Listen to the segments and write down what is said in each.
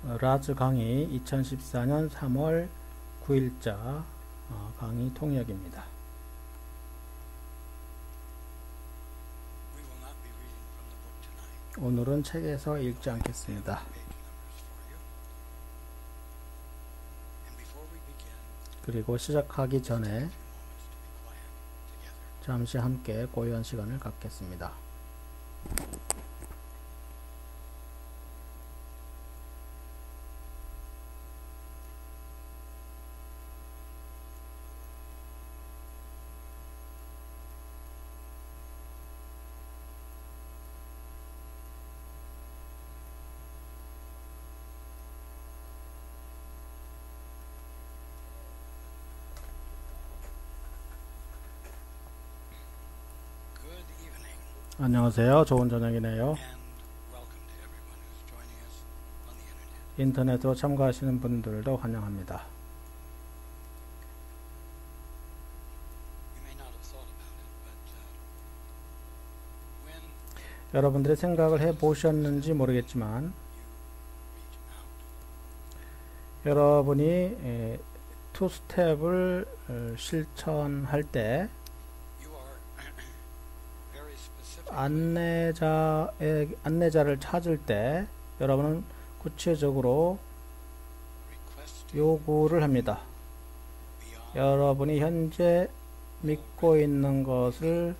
라즈 강의 2014년 3월 9일자 강의 통역입니다. 오늘은 책에서 읽지 않겠습니다. 그리고 시작하기 전에 잠시 함께 고요한 시간을 갖겠습니다. 안녕하세요. 좋은 저녁이네요. 인터넷으로 참가하시는 분들도 환영합니다. 여러분들이 생각을 해보셨는지 모르겠지만 여러분이 투스텝을 실천할 때 안내자를 찾을 때 여러분은 구체적으로 요구를 합니다. 여러분이 현재 믿고 있는 것을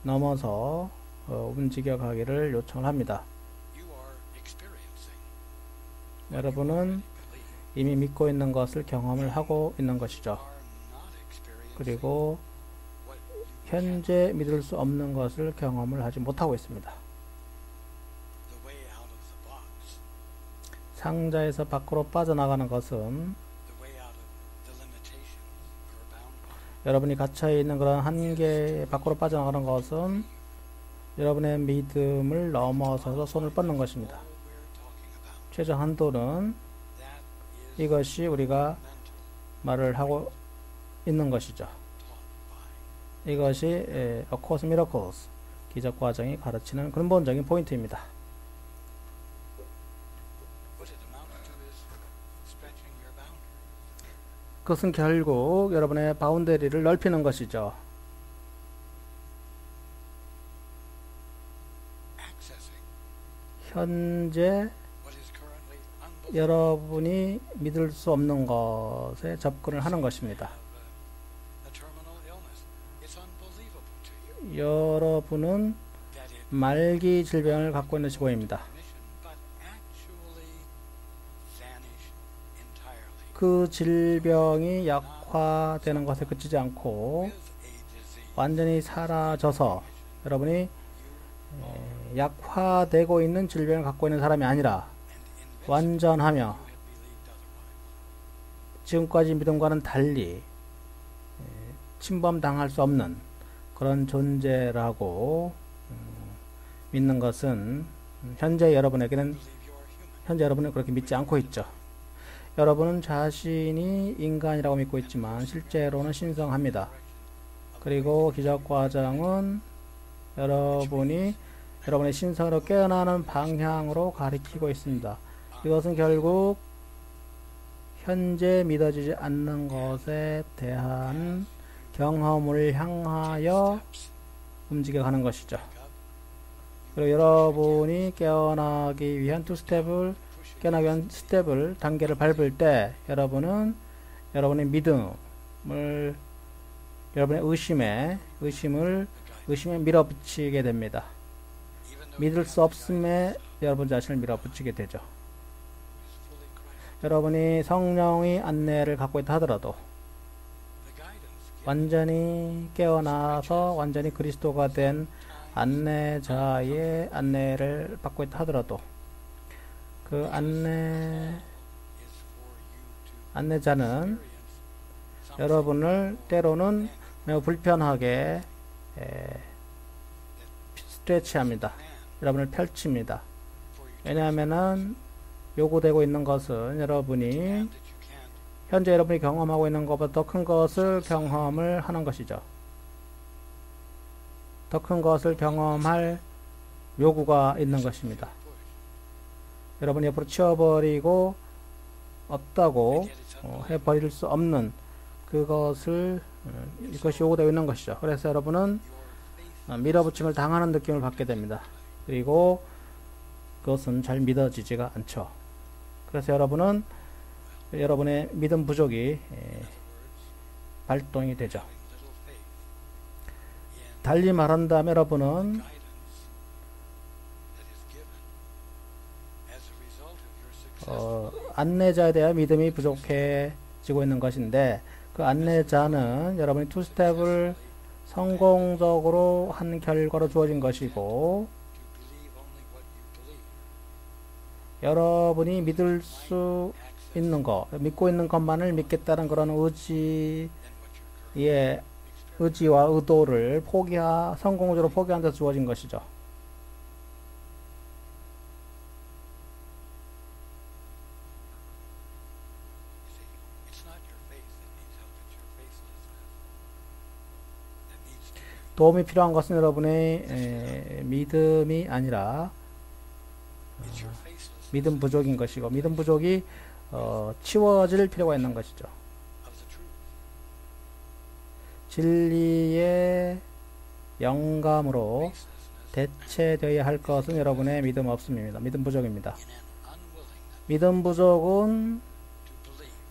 넘어서 움직여 가기를 요청을 합니다. 여러분은 이미 믿고 있는 것을 경험을 하고 있는 것이죠. 그리고 현재 믿을 수 없는 것을 경험을 하지 못하고 있습니다. 상자에서 밖으로 빠져나가는 것은 여러분이 갇혀있는 그런 한계 밖으로 빠져나가는 것은 여러분의 믿음을 넘어서서 손을 뻗는 것입니다. 최저 한도는 이것이 우리가 말을 하고 있는 것이죠. 이것이 A Course in Miracles 기적과정이 가르치는 근본적인 포인트입니다. 그것은 결국 여러분의 바운더리를 넓히는 것이죠. 현재 여러분이 믿을 수 없는 것에 접근을 하는 것입니다. 여러분은 말기 질병을 갖고 있는 시고입니다. 그 질병이 약화되는 것에 그치지 않고 완전히 사라져서 여러분이 약화되고 있는 질병을 갖고 있는 사람이 아니라 완전하며 지금까지 믿음과는 달리 침범당할 수 없는 그런 존재라고 믿는 것은 현재 여러분은 그렇게 믿지 않고 있죠. 여러분은 자신이 인간이라고 믿고 있지만 실제로는 신성합니다. 그리고 기적과정은 여러분의 신성으로 깨어나는 방향으로 가리키고 있습니다. 이것은 결국 현재 믿어지지 않는 것에 대한 경험을 향하여 움직여가는 것이죠. 그리고 여러분이 깨어나기 위한 단계를 밟을 때 여러분은 여러분의 믿음을 여러분의 의심에 밀어붙이게 됩니다. 믿을 수 없음에 여러분 자신을 밀어붙이게 되죠. 여러분이 성령의 안내를 갖고 있다 하더라도 완전히 깨어나서 완전히 그리스도가 된 안내자의 안내를 받고 있다 하더라도 그 안내자는 여러분을 때로는 매우 불편하게 스트레치합니다. 여러분을 펼칩니다. 왜냐하면은 요구되고 있는 것은 현재 여러분이 경험하고 있는 것보다 더 큰 것을 경험을 하는 것이죠. 더 큰 것을 경험할 요구가 있는 것입니다. 여러분이 옆으로 치워버리고 없다고 해버릴 수 없는 그것을 이것이 요구되어 있는 것이죠. 그래서 여러분은 밀어붙임을 당하는 느낌을 받게 됩니다. 그리고 그것은 잘 믿어지지가 않죠. 그래서 여러분은 여러분의 믿음 부족이 발동이 되죠. 달리 말한다면 여러분은 안내자에 대한 믿음이 부족해지고 있는 것인데, 그 안내자는 여러분이 투스텝을 성공적으로 한 결과로 주어진 것이고, 여러분이 믿을 수 있는 것, 믿고 있는 것만을 믿겠다는 그런 의지와 의도를 성공적으로 포기한 데서 주어진 것이죠. 도움이 필요한 것은 여러분의 믿음이 아니라 믿음 부족인 것이고, 믿음 부족이 치워질 필요가 있는 것이죠. 진리의 영감으로 대체되어야 할 것은 여러분의 믿음 없음입니다. 믿음 부족입니다. 믿음 부족은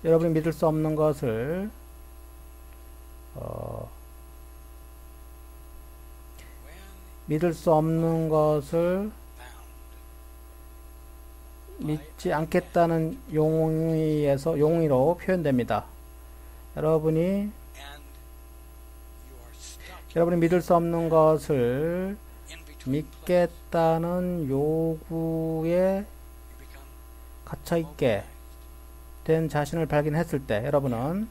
여러분이 믿을 수 없는 것을 믿지 않겠다는 용의로 표현됩니다. 여러분이 믿을 수 없는 것을 믿겠다는 요구에 갇혀있게 된 자신을 발견했을 때, 여러분은,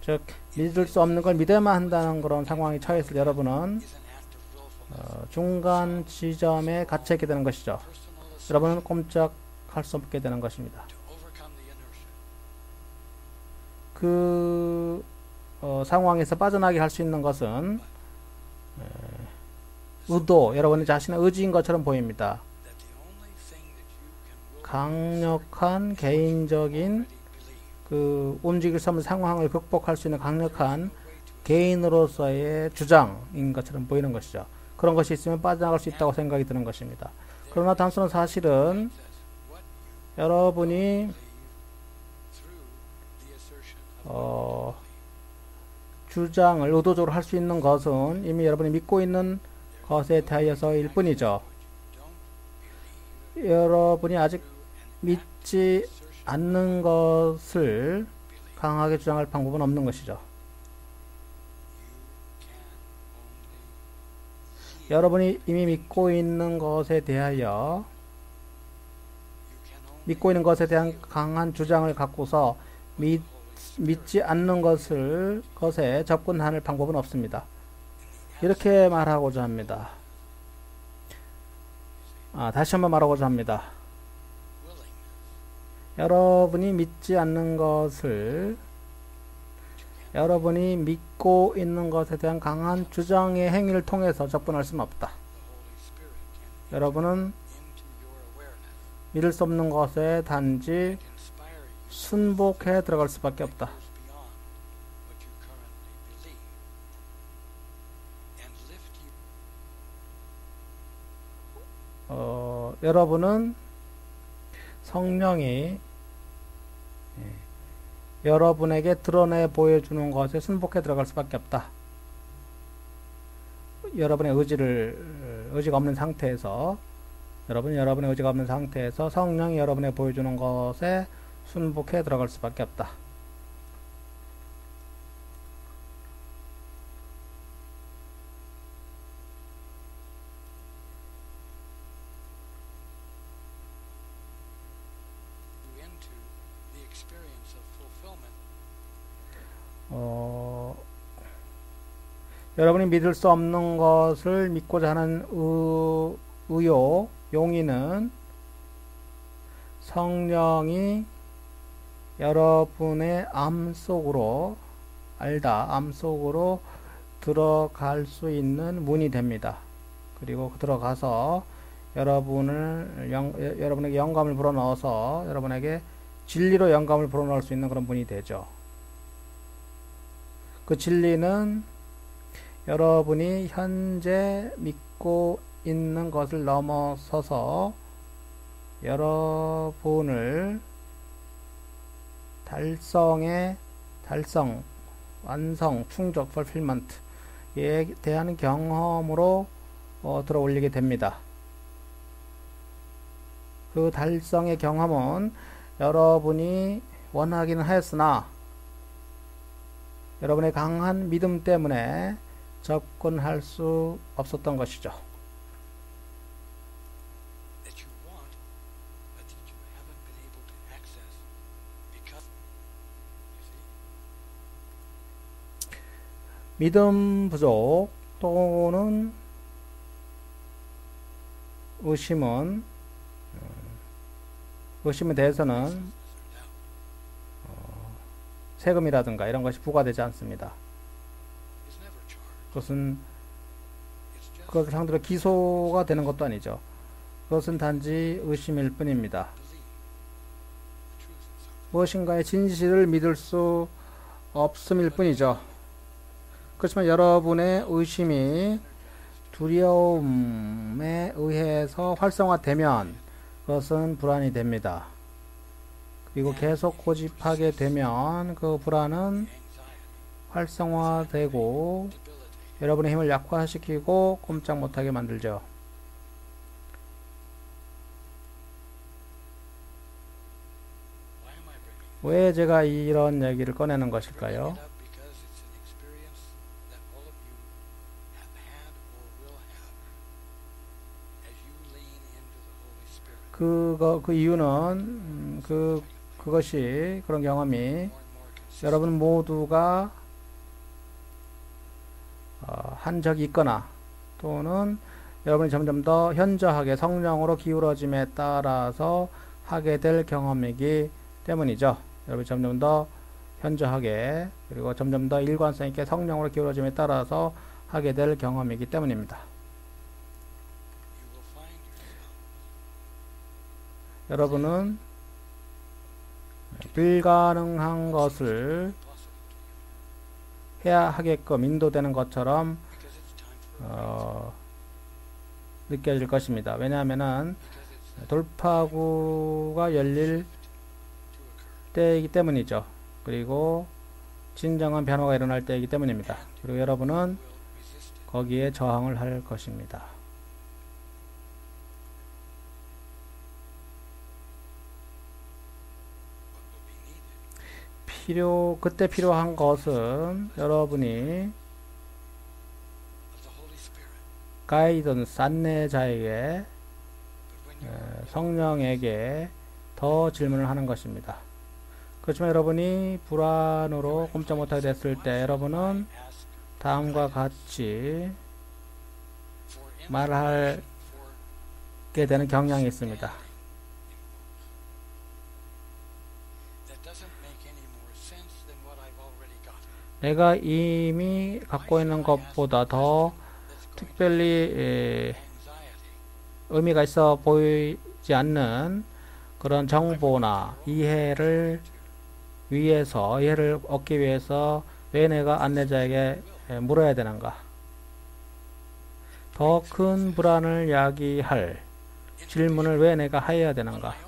즉 믿을 수 없는 걸 믿어야만 한다는 그런 상황에 처했을 때, 여러분은 중간 지점에 갇혀있게 되는 것이죠. 여러분은 꼼짝할 수 없게 되는 것입니다. 그 상황에서 빠져나게 할 수 있는 것은 여러분의 자신의 의지인 것처럼 보입니다. 강력한 개인적인 움직일 수 없는 상황을 극복할 수 있는 강력한 개인으로서의 주장인 것처럼 보이는 것이죠. 그런 것이 있으면 빠져나갈 수 있다고 생각이 드는 것입니다. 그러나 단순한 사실은 여러분이 주장을 의도적으로 할 수 있는 것은 이미 여러분이 믿고 있는 것에 대하여서일 뿐이죠. 여러분이 아직 믿지 않는 것을 강하게 주장할 방법은 없는 것이죠. 여러분이 이미 믿고 있는 것에 대한 강한 주장을 갖고서 믿지 않는 것에 접근하는 방법은 없습니다. 이렇게 말하고자 합니다. 다시 한번 말하고자 합니다. 여러분이 믿지 않는 것을 여러분이 믿고 있는 것에 대한 강한 주장의 행위를 통해서 접근할 수는 없다. 여러분은 믿을 수 없는 것에 단지 순복해 들어갈 수밖에 없다. 여러분은 성령이 여러분에게 드러내 보여주는 것에 순복해 들어갈 수밖에 없다. 여러분의 의지가 없는 상태에서 여러분의 의지가 없는 상태에서 성령이 여러분에게 보여주는 것에 순복해 들어갈 수밖에 없다. 여러분이 믿을 수 없는 것을 믿고자 하는 용의는 성령이 여러분의 암 속으로 들어갈 수 있는 문이 됩니다. 그리고 들어가서 여러분에게 영감을 불어넣어서 여러분에게 진리로 영감을 불어넣을 수 있는 그런 분이 되죠. 그 진리는 여러분이 현재 믿고 있는 것을 넘어서서 여러분을 달성, 완성, 충족, fulfillment에 대한 경험으로 들어 올리게 됩니다. 그 달성의 경험은 여러분이 원하기는 하였으나 여러분의 강한 믿음 때문에 접근할 수 없었던 것이죠. 믿음 부족 또는 의심에 대해서는 세금이라든가 이런 것이 부과되지 않습니다. 그것을 상대로 기소가 되는 것도 아니죠. 그것은 단지 의심일 뿐입니다. 무엇인가의 진실을 믿을 수 없음일 뿐이죠. 그렇지만 여러분의 의심이 두려움에 의해서 활성화되면 그것은 불안이 됩니다. 그리고 계속 고집하게 되면 그 불안은 활성화되고 여러분의 힘을 약화시키고 꼼짝 못하게 만들죠. 왜 제가 이런 얘기를 꺼내는 것일까요? 그 이유는 그것이 그런 경험이 여러분 모두가 한 적이 있거나 또는 여러분이 점점 더 현저하게 성령으로 기울어짐에 따라서 하게 될 경험이기 때문이죠. 여러분이 점점 더 현저하게 그리고 점점 더 일관성 있게 성령으로 기울어짐에 따라서 하게 될 경험이기 때문입니다. 여러분은 불가능한 것을 해야 하게끔 인도되는 것처럼 느껴질 것입니다. 왜냐하면 돌파구가 열릴 때이기 때문이죠. 그리고 진정한 변화가 일어날 때이기 때문입니다. 그리고 여러분은 거기에 저항을 할 것입니다. 그때 필요한 것은 여러분이 가이던스, 안내자에게, 성령에게 더 질문을 하는 것입니다. 그렇지만 여러분이 불안으로 꼼짝 못하게 됐을 때 여러분은 다음과 같이 말하게 되는 경향이 있습니다. 내가 이미 갖고 있는 것보다 더 특별히 의미가 있어 보이지 않는 그런 정보나 이해를 얻기 위해서 왜 내가 안내자에게 물어야 되는가? 더 큰 불안을 야기할 질문을 왜 내가 해야 되는가?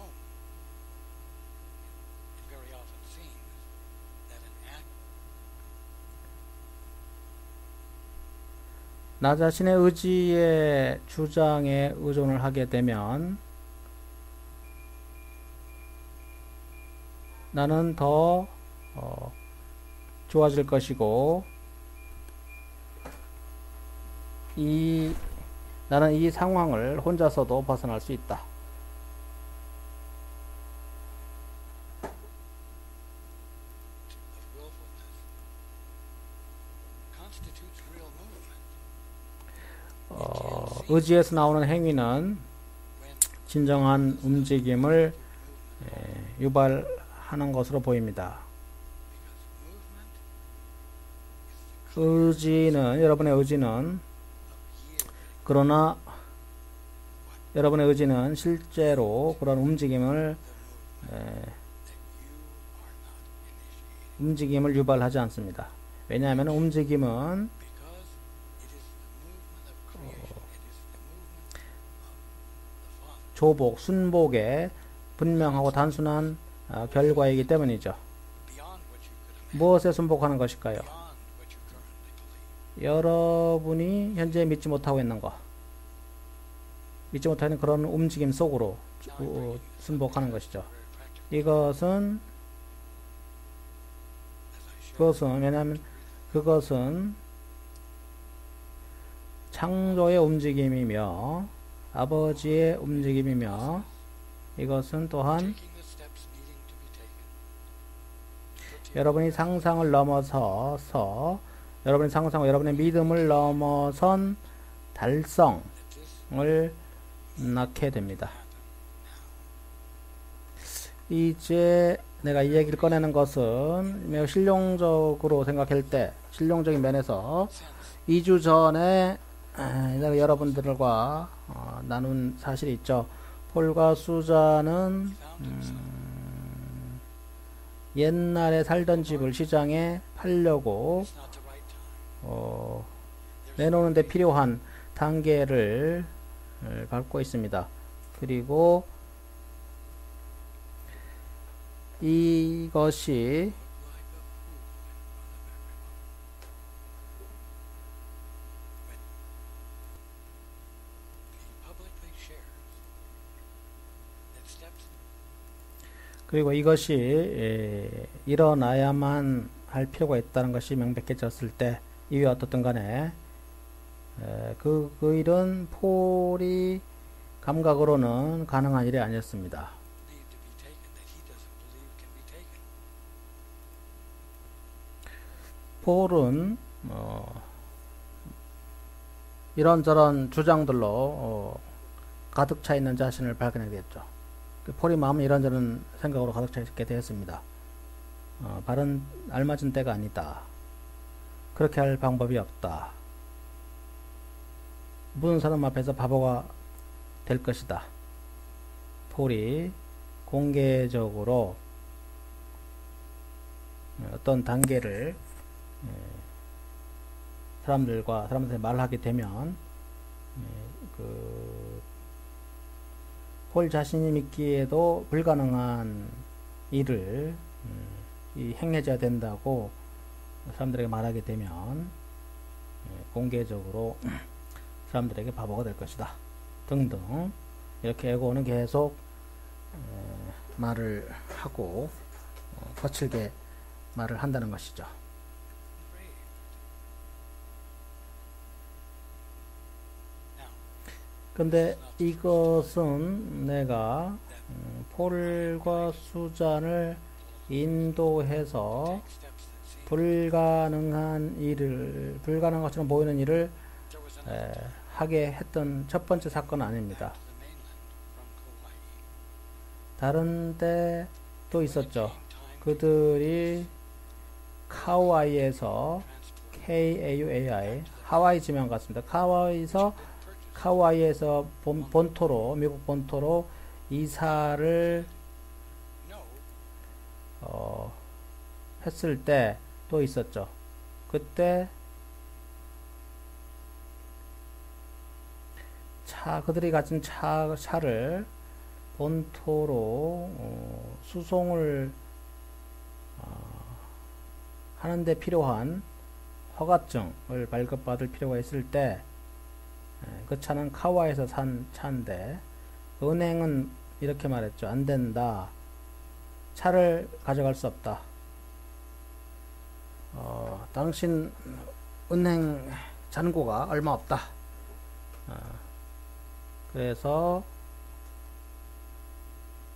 나 자신의 의지의 주장에 의존을 하게 되면 나는 더 좋아질 것이고 나는 이 상황을 혼자서도 벗어날 수 있다. 의지에서 나오는 행위는 진정한 움직임을 유발하는 것으로 보입니다. 여러분의 의지는 그러나 여러분의 의지는 실제로 그런 움직임을 유발하지 않습니다. 왜냐하면 움직임은 조복, 순복의 분명하고 단순한 결과이기 때문이죠. 무엇에 순복하는 것일까요? 여러분이 현재 믿지 못하고 있는 것, 믿지 못하는 그런 움직임 속으로 순복하는 것이죠. 왜냐하면 그것은 창조의 움직임이며 아버지의 움직임이며 이것은 또한 여러분이 상상을 넘어서서 여러분의 상상과 여러분의 믿음을 넘어선 달성을 낳게 됩니다. 이제 내가 이 얘기를 꺼내는 것은 매우 실용적으로 생각할 때, 실용적인 면에서 2주 전에 내가 여러분들과 나눈 사실이 있죠. 폴과 수자는 옛날에 살던 집을 시장에 팔려고 내놓는 데 필요한 단계를 밟고 있습니다. 그리고 이것이 일어나야만 할 필요가 있다는 것이 명백해졌을 때 이유가 어떻든 간에 그 일은 폴이 감각으로는 가능한 일이 아니었습니다. 폴은 이런저런 주장들로 가득 차 있는 자신을 발견하게 됐죠. 폴의 마음은 이런저런 생각으로 가득 차 있게 되었습니다. 바른 알맞은 때가 아니다. 그렇게 할 방법이 없다. 무슨 사람 앞에서 바보가 될 것이다. 폴이 공개적으로 어떤 단계를 사람들한테 말하게 되면 폴 자신이 믿기에도 불가능한 일을 행해져야 된다고 사람들에게 말하게 되면 공개적으로 사람들에게 바보가 될 것이다 등등 이렇게 에고는 계속 말을 하고 거칠게 말을 한다는 것이죠. 근데 이것은 내가 폴과 수잔을 인도해서 불가능한 것처럼 보이는 일을 하게 했던 첫 번째 사건은 아닙니다. 다른 데도 있었죠. 그들이 카우아이에서 KAUAI 하와이 지명 같습니다. 카우아이에서 본토로 미국 본토로 이사를 했을 때 또 있었죠. 그때 그들이 가진 차를 본토로 수송을 하는데 필요한 허가증을 발급받을 필요가 있을 때 그 차는 카와에서 산 차인데 은행은 이렇게 말했죠. 안 된다. 차를 가져갈 수 없다. 당신 은행 잔고가 얼마 없다. 그래서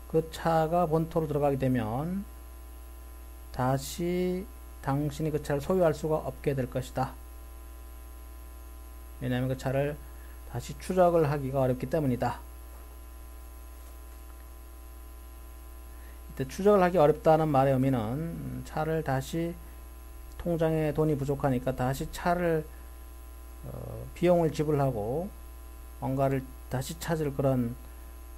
그 차가 본토로 들어가게 되면 다시 당신이 그 차를 소유할 수가 없게 될 것이다. 왜냐하면 그 차를 다시 추적을 하기가 어렵기 때문이다. 이때 추적을 하기 어렵다는 말의 의미는 차를 다시 통장에 돈이 부족하니까 다시 차를 비용을 지불하고 뭔가를 다시 찾을 그런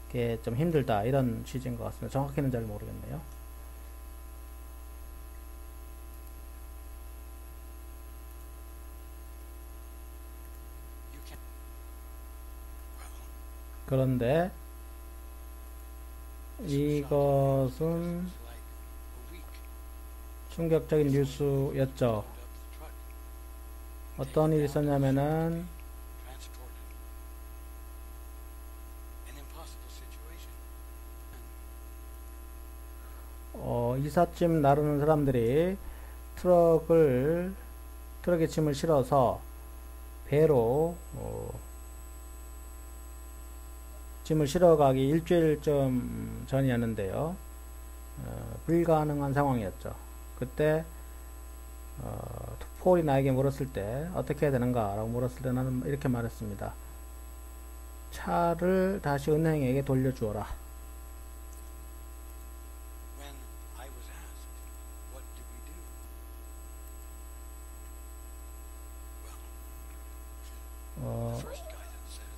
게 좀 힘들다, 이런 취지인 것 같습니다. 정확히는 잘 모르겠네요. 그런데 이것은 충격적인 뉴스였죠. 어떤 일이 있었냐면은 이삿짐 나르는 사람들이 트럭에 짐을 실어서 배로 짐을 실어가기 일주일쯤 전이었는데요. 불가능한 상황이었죠. 그때 폴이 나에게 물었을 때 어떻게 해야 되는가 라고 물었을 때 나는 이렇게 말했습니다. 차를 다시 은행에게 돌려주어라.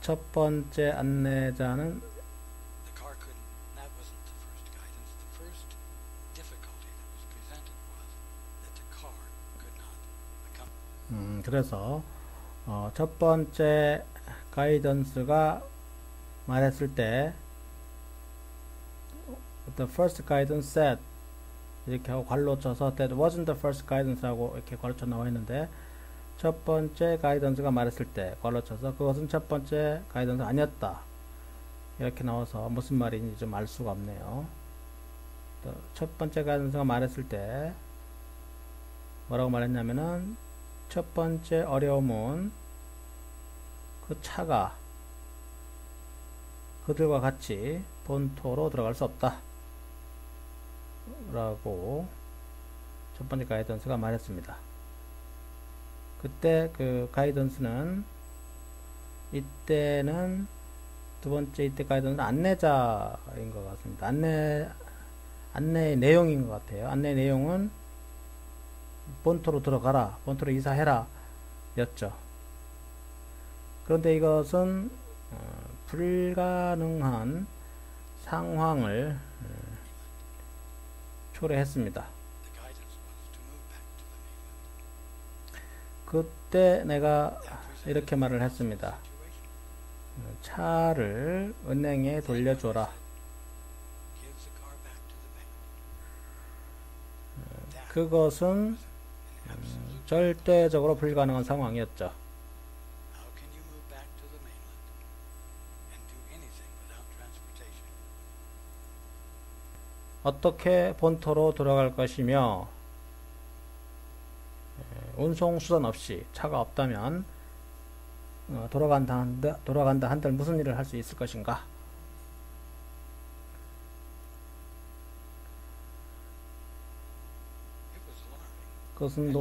첫 번째 안내자는 그래서 첫 번째 가이던스가 말했을 때 The first guidance said 이렇게 하고 괄호 쳐서 That wasn't the first guidance 하고 이렇게 괄호 쳐 나와 있는데, 첫 번째 가이던스가 말했을 때 괄호 쳐서 그것은 첫 번째 가이던스 아니었다, 이렇게 나와서 무슨 말인지 좀 알 수가 없네요. 첫 번째 가이던스가 말했을 때 뭐라고 말했냐면은, 첫 번째 어려움은 그 차가 그들과 같이 본토로 들어갈 수 없다 라고 첫 번째 가이던스가 말했습니다. 그때 그 가이던스는, 이때는 두 번째 이때 가이던스는 안내자인 것 같습니다. 안내의 내용인 것 같아요. 안내 내용은 본토로 들어가라, 본토로 이사해라 였죠. 그런데 이것은 불가능한 상황을 초래했습니다. 그때 내가 이렇게 말을 했습니다. 차를 은행에 돌려줘라. 그것은 절대적으로 불가능한 상황이었죠. 어떻게 본토로 돌아갈 것이며, 운송수단 없이 차가 없다면 돌아간다 한들 무슨 일을 할 수 있을 것인가? 그것은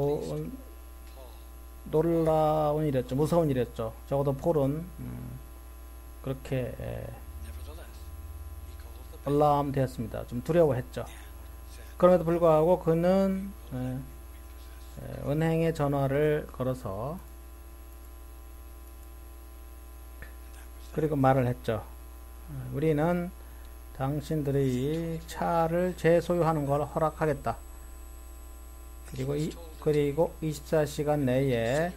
놀라운 일이었죠. 무서운 일이었죠. 적어도 폴은 그렇게 알람되었습니다. 좀 두려워했죠. 그럼에도 불구하고 그는 은행에 전화를 걸어서 그리고 말을 했죠. 우리는 당신들이 차를 재소유하는 걸 허락하겠다. 그리고 24시간 내에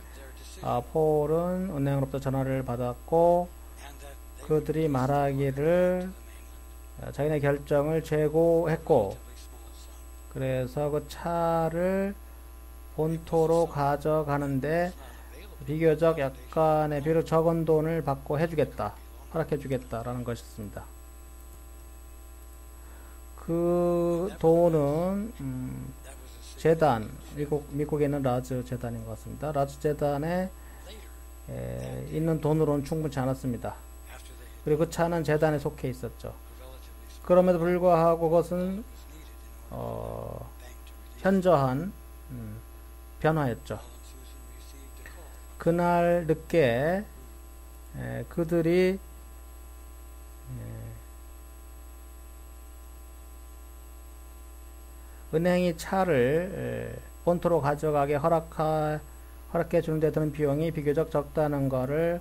폴은 은행으로부터 전화를 받았고, 그들이 말하기를 자기네 결정을 재고했고, 그래서 그 차를 본토로 가져가는데 비교적 약간의 비록 적은 돈을 받고 해주겠다, 허락해주겠다 라는 것이었습니다. 그 돈은 재단, 미국에 있는 라즈 재단인 것 같습니다. 라즈 재단에 있는 돈으로는 충분치 않았습니다. 그리고 그 차는 재단에 속해 있었죠. 그럼에도 불구하고 그것은 현저한 변화였죠. 그날 늦게 그들이 은행이 차를 본토로 가져가게 허락해 주는 데 드는 비용이 비교적 적다는 거를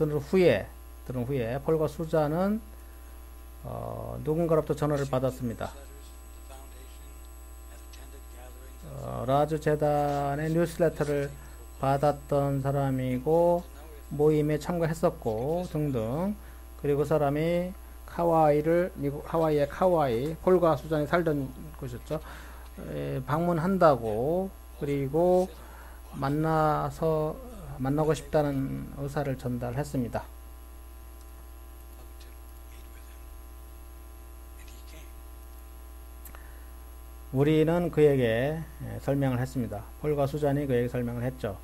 들은 후에 폴과 수잔은 누군가로부터 전화를 받았습니다. 라즈 재단의 뉴스레터를 받았던 사람이고 모임에 참가했었고 등등. 그리고 그 사람이 미국 하와이의 카와이, 폴과 수잔이 살던 곳이었죠. 방문한다고, 그리고 만나고 싶다는 의사를 전달했습니다. 우리는 그에게 설명을 했습니다. 폴과 수잔이 그에게 설명을 했죠.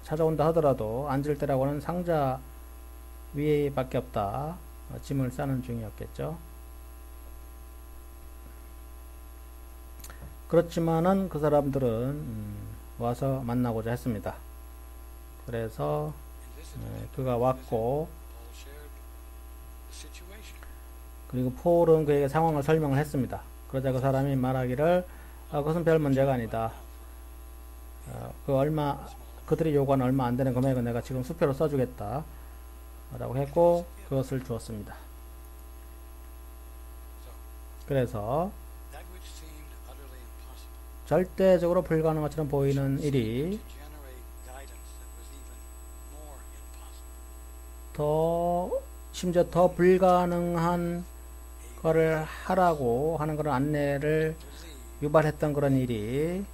찾아온다 하더라도 앉을 때라고는 상자 위에 밖에 없다. 짐을 싸는 중이었겠죠. 그렇지만은 그 사람들은 와서 만나고자 했습니다. 그래서 그가 왔고, 그리고 폴은 그에게 상황을 설명을 했습니다. 그러자 그 사람이 말하기를 그것은 별 문제가 아니다. 그들이 요구하는 얼마 안 되는 금액은 내가 지금 수표로 써주겠다 라고 했고, 그것을 주었습니다. 그래서 절대적으로 불가능한 것처럼 보이는 일이 심지어 더 불가능한 거를 하라고 하는 그런 안내를 유발했던 그런 일이,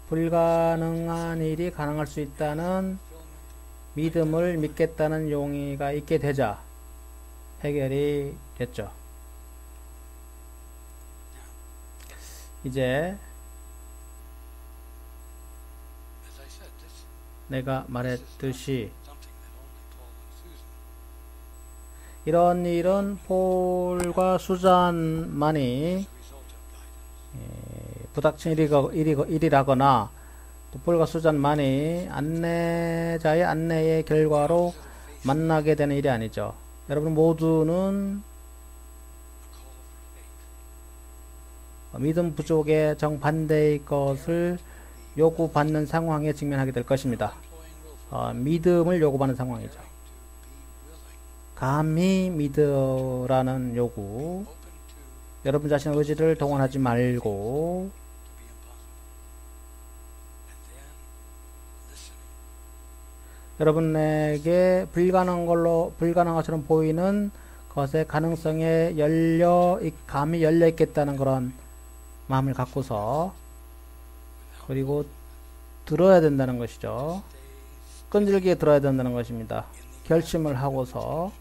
불가능한 일이 가능할 수 있다는 믿음을 믿겠다는 용의가 있게 되자 해결이 됐죠. 이제 내가 말했듯이 이런 일은 폴과 수잔만이 부닥친 일이라거나 또 폴과 수잔만이 안내자의 안내의 결과로 만나게 되는 일이 아니죠. 여러분 모두는 믿음 부족의 정반대의 것을 요구받는 상황에 직면하게 될 것입니다. 믿음을 요구받는 상황이죠. 감히 믿으라는 요구. 여러분 자신의 의지를 동원하지 말고 여러분에게 불가능한 것처럼 보이는 것의 가능성에 감히 열려 있겠다는 그런 마음을 갖고서, 그리고 들어야 된다는 것이죠. 끈질기게 들어야 된다는 것입니다. 결심을 하고서.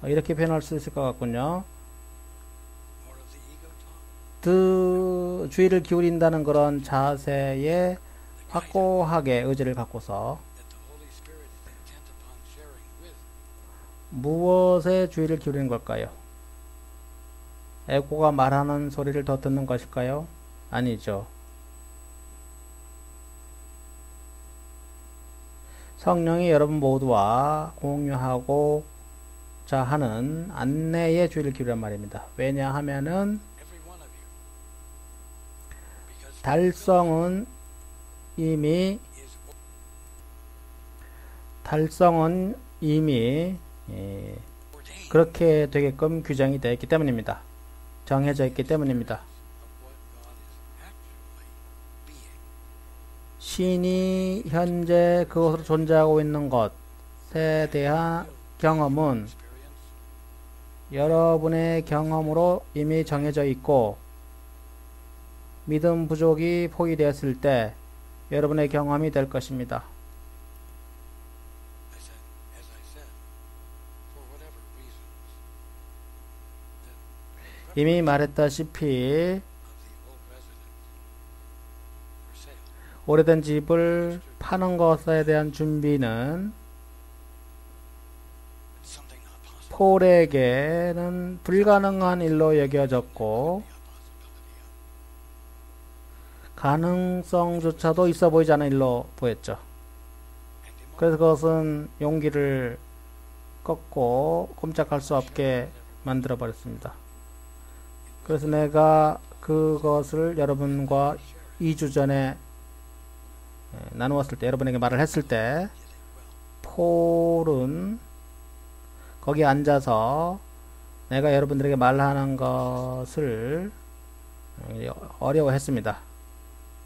이렇게 표현할 수 있을 것 같군요. 주의를 기울인다는 그런 자세에 확고하게 의지를 갖고서 무엇에 주의를 기울이는 걸까요? 에고가 말하는 소리를 더 듣는 것일까요? 아니죠. 성령이 여러분 모두와 공유하고자 하는 안내에 주의를 기울이란 말입니다. 왜냐하면은 달성은 이미 그렇게 되게끔 규정이 되어 있기 때문입니다. 정해져 있기 때문입니다. 신이 현재 그것으로 존재하고 있는 것에 대한 경험은 여러분의 경험으로 이미 정해져 있고, 믿음 부족이 포기되었을 때 여러분의 경험이 될 것입니다. 이미 말했다시피 오래된 집을 파는 것에 대한 준비는 폴에게는 불가능한 일로 여겨졌고, 가능성조차도 있어 보이지 않은 일로 보였죠. 그래서 그것은 용기를 꺾고 꼼짝할 수 없게 만들어 버렸습니다. 그래서 내가 그것을 여러분과 2주 전에 나누었을 때, 여러분에게 말을 했을 때, 폴은 거기 앉아서 내가 여러분들에게 말하는 것을 어려워했습니다.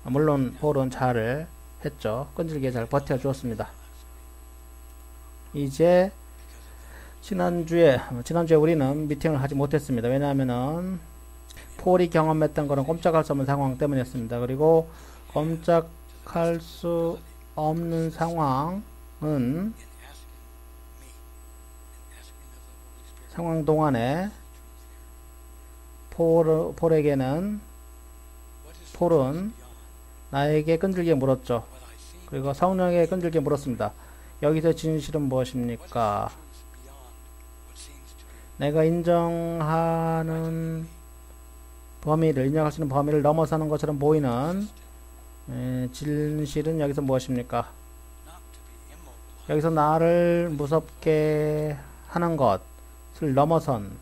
물론 폴은 잘 했죠. 끈질기게 잘 버텨주었습니다. 이제 지난주에 우리는 미팅을 하지 못했습니다. 왜냐하면은 폴이 경험했던 것은 꼼짝할 수 없는 상황 때문이었습니다. 그리고 꼼짝할 수 없는 상황 동안에 폴은 나에게 끈질기게 물었죠. 그리고 성령에게 끈질기게 물었습니다. 여기서 진실은 무엇입니까? 내가 인정할 수 있는 범위를 넘어서는 것처럼 보이는 진실은 여기서 무엇입니까? 여기서 나를 무섭게 하는 것을 넘어선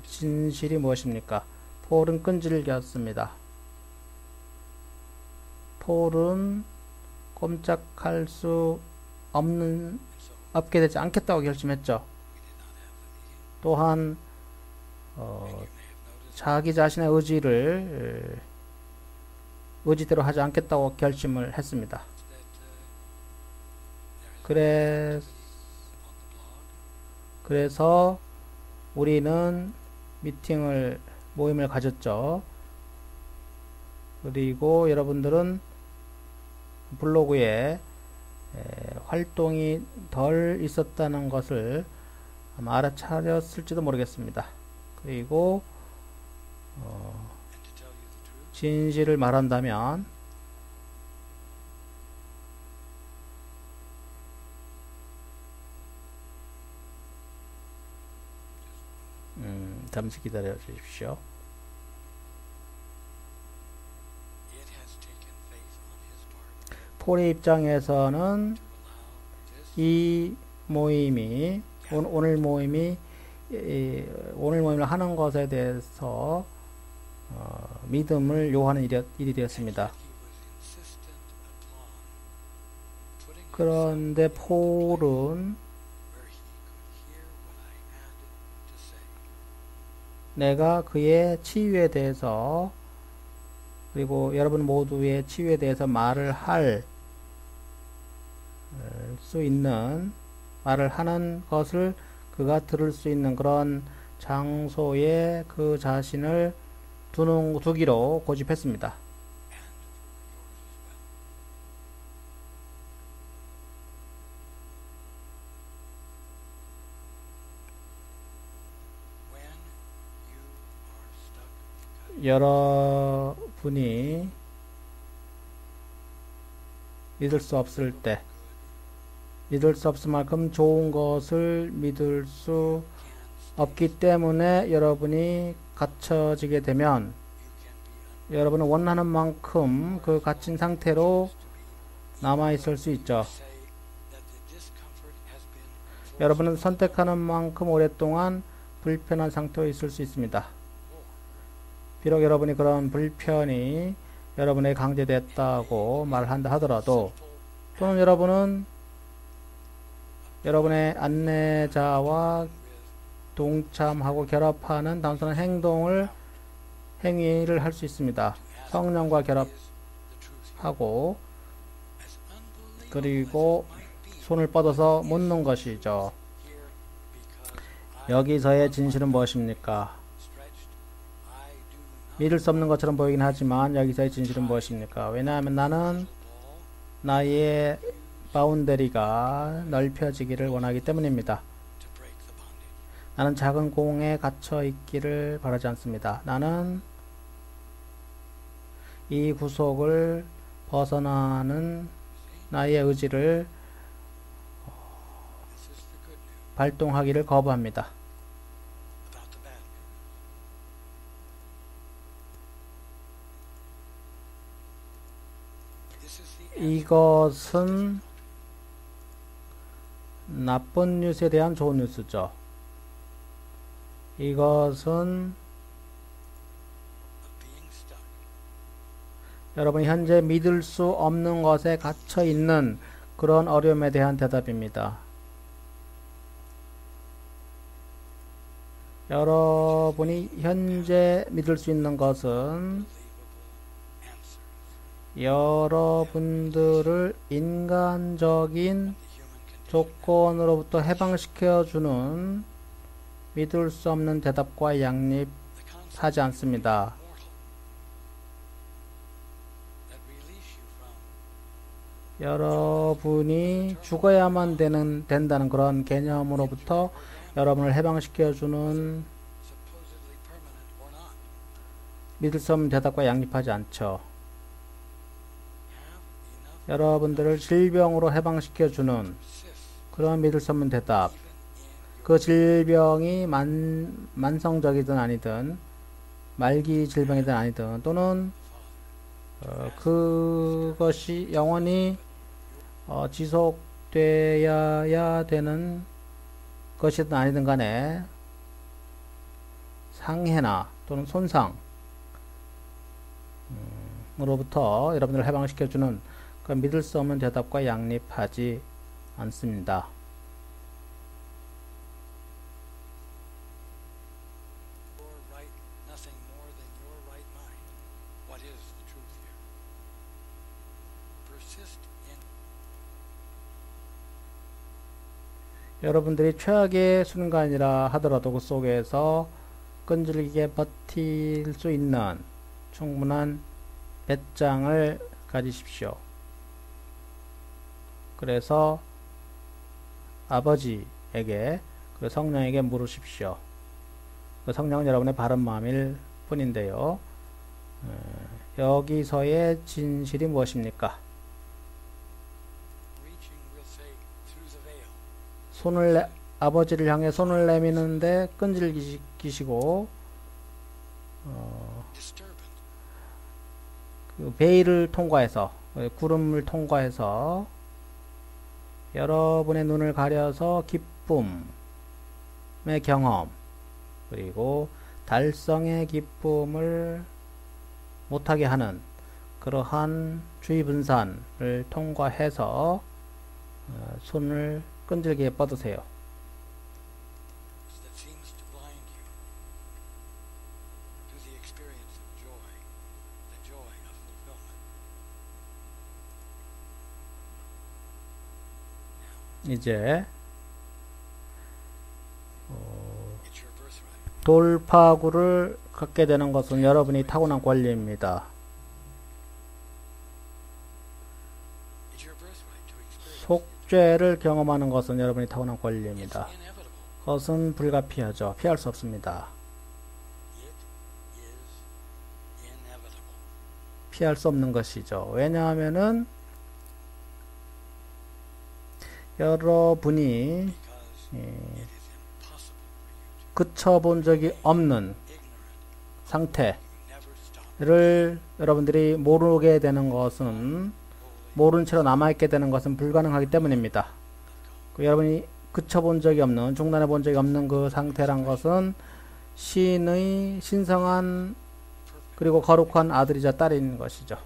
진실이 무엇입니까? 폴은 끈질겼습니다. 폴은 꼼짝할 수 없게 되지 않겠다고 결심했죠. 또한 자기 자신의 의지대로 하지 않겠다고 결심을 했습니다. 그래서 우리는 모임을 가졌죠. 그리고 여러분들은 블로그에 활동이 덜 있었다는 것을 아마 알아차렸을지도 모르겠습니다. 그리고 진실을 말한다면 잠시 기다려 주십시오. 폴의 입장에서는 오늘 모임을 하는 것에 대해서 믿음을 요하는 일이 되었습니다. 그런데 폴은 내가 그의 치유에 대해서 그리고 여러분 모두의 치유에 대해서 말을 하는 것을 그가 들을 수 있는 그런 장소에 그 자신을 두기로 고집했습니다. 여러분이 믿을 수 없을 때, 믿을 수 없을 만큼 좋은 것을 믿을 수 없기 때문에 여러분이 갇혀지게 되면 여러분은 원하는 만큼 그 갇힌 상태로 남아 있을 수 있죠. 여러분은 선택하는 만큼 오랫동안 불편한 상태로 있을 수 있습니다. 비록 여러분이 그런 불편이 여러분에게 강제됐다고 말한다 하더라도, 또는 여러분은 여러분의 안내자와 동참하고 결합하는 단순한 행위를 할 수 있습니다. 성령과 결합하고 그리고 손을 뻗어서 묻는 것이죠. 여기서의 진실은 무엇입니까? 믿을 수 없는 것처럼 보이긴 하지만 여기서의 진실은 무엇입니까? 왜냐하면 나는 나의 바운더리가 넓혀지기를 원하기 때문입니다. 나는 작은 공에 갇혀 있기를 바라지 않습니다. 나는 이 구속을 벗어나는 나의 의지를 발동하기를 거부합니다. 이것은 나쁜 뉴스에 대한 좋은 뉴스죠. 이것은 여러분이 현재 믿을 수 없는 것에 갇혀 있는 그런 어려움에 대한 대답입니다. 여러분이 현재 믿을 수 있는 것은 여러분들을 인간적인 조건으로부터 해방시켜주는 믿을 수 없는 대답과 양립하지 않습니다. 여러분이 죽어야만 된다는 그런 개념으로부터 여러분을 해방시켜주는 믿을 수 없는 대답과 양립하지 않죠. 여러분들을 질병으로 해방시켜주는 그런 믿을 수 없는 대답. 그 질병이 만성적이든 아니든 말기 질병이든 아니든 또는 그것이 영원히 지속되어야 되는 것이든 아니든 간에 상해나 또는 손상으로부터 여러분들을 해방시켜주는 그 믿을 수 없는 대답과 양립하지 않습니다. 여러분들이 최악의 순간이라 하더라도 그 속에서 끈질기게 버틸 수 있는 충분한 배짱을 가지십시오. 그래서 아버지에게 그 성령에게 물으십시오. 그 성령은 여러분의 바른 마음일 뿐인데요. 여기서의 진실이 무엇입니까? 아버지를 향해 손을 내미는데 끈질기시고 그 베일을 통과해서 구름을 통과해서 여러분의 눈을 가려서 기쁨의 경험 그리고 달성의 기쁨을 못하게 하는 그러한 주의 분산을 통과해서 손을 끈질기게 뻗으세요. 이제 돌파구를 갖게 되는 것은 여러분이 타고난 권리입니다. 속죄를 경험하는 것은 여러분이 타고난 권리입니다. 그것은 불가피하죠. 피할 수 없습니다. 피할 수 없는 것이죠. 왜냐하면은 여러분이 그쳐본 적이 없는 상태를 여러분들이 모르게 되는 것은 모른 채로 남아있게 되는 것은 불가능하기 때문입니다. 여러분이 그쳐본 적이 없는 중단해 본 적이 없는 그 상태란 것은 신의 신성한 그리고 거룩한 아들이자 딸인 것이죠.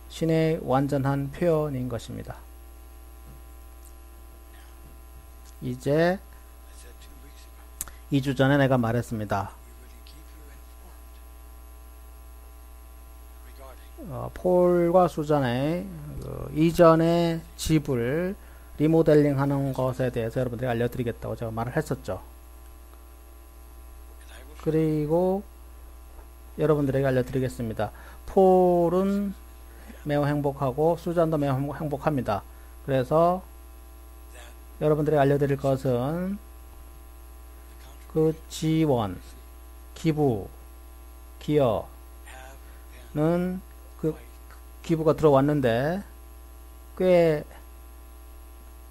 신의 완전한 표현인 것입니다. 이제 2주 전에 내가 말했습니다. 폴과 수잔의 이전의 집을 리모델링 하는 것에 대해서 여러분들이 알려드리겠다고 제가 말을 했었죠. 그리고 여러분들에게 알려드리겠습니다. 폴은 매우 행복하고 수잔도 매우 행복합니다. 그래서 여러분들에게 알려드릴 것은 그 지원, 기부, 기여는 그 기부가 들어왔는데 꽤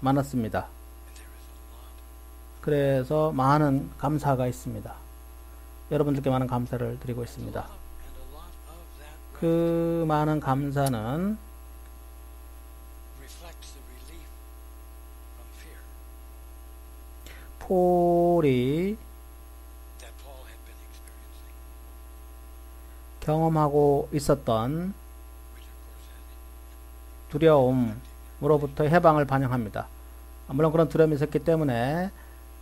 많았습니다. 그래서 많은 감사가 있습니다. 여러분들께 많은 감사를 드리고 있습니다. 그 많은 감사는 폴이 경험하고 있었던 두려움으로부터 해방을 반영합니다. 물론 그런 두려움이 있었기 때문에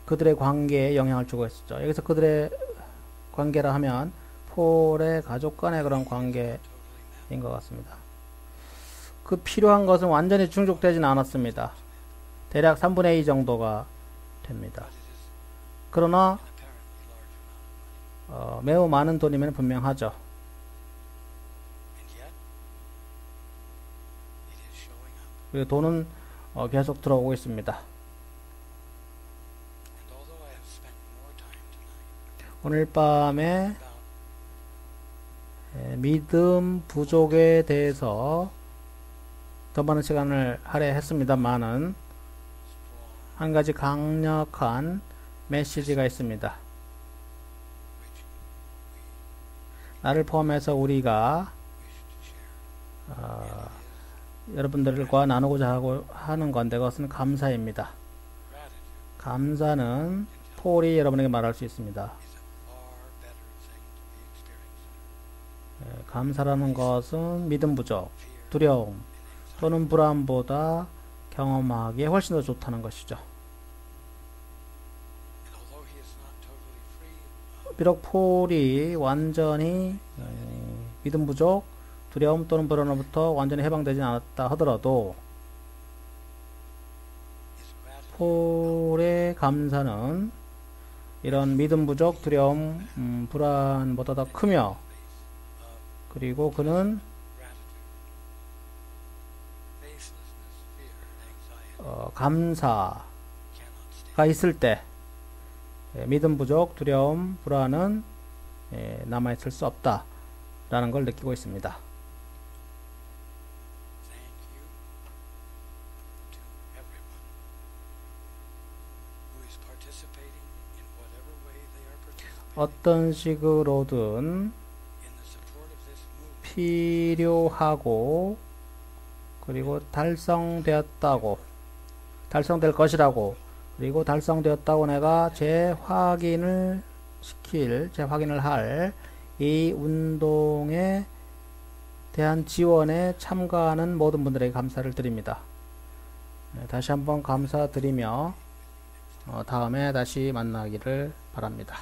그들의 관계에 영향을 주고 있었죠. 여기서 그들의 관계라 하면 폴의 가족 간의 그런 관계인 것 같습니다. 그 필요한 것은 완전히 충족되지는 않았습니다. 대략 3분의 2 정도가 됩니다. 그러나 매우 많은 돈이면 분명하죠. 그리고 돈은 계속 들어오고 있습니다. 오늘 밤에 믿음 부족에 대해서 더 많은 시간을 할애했습니다만은 한 가지 강력한 메시지가 있습니다. 나를 포함해서 우리가 여러분들과 나누고자 하는 건데 그것은 감사입니다. 감사는 폴이 여러분에게 말할 수 있습니다. 감사라는 것은 믿음 부족, 두려움 또는 불안보다 경험하기에 훨씬 더 좋다는 것이죠. 비록 폴이 완전히 믿음 부족, 두려움 또는 불안으로부터 완전히 해방되지 않았다 하더라도 폴의 감사는 이런 믿음 부족, 두려움, 불안보다 더 크며 그리고 그는 감사가 있을 때 믿음 부족, 두려움, 불안은 남아있을 수 없다 라는 걸 느끼고 있습니다. 어떤 식으로든 필요하고 그리고 달성될 것이라고 그리고 달성되었다고 내가 재확인을 할 이 운동에 대한 지원에 참가하는 모든 분들에게 감사를 드립니다. 다시 한번 감사드리며 다음에 다시 만나기를 바랍니다.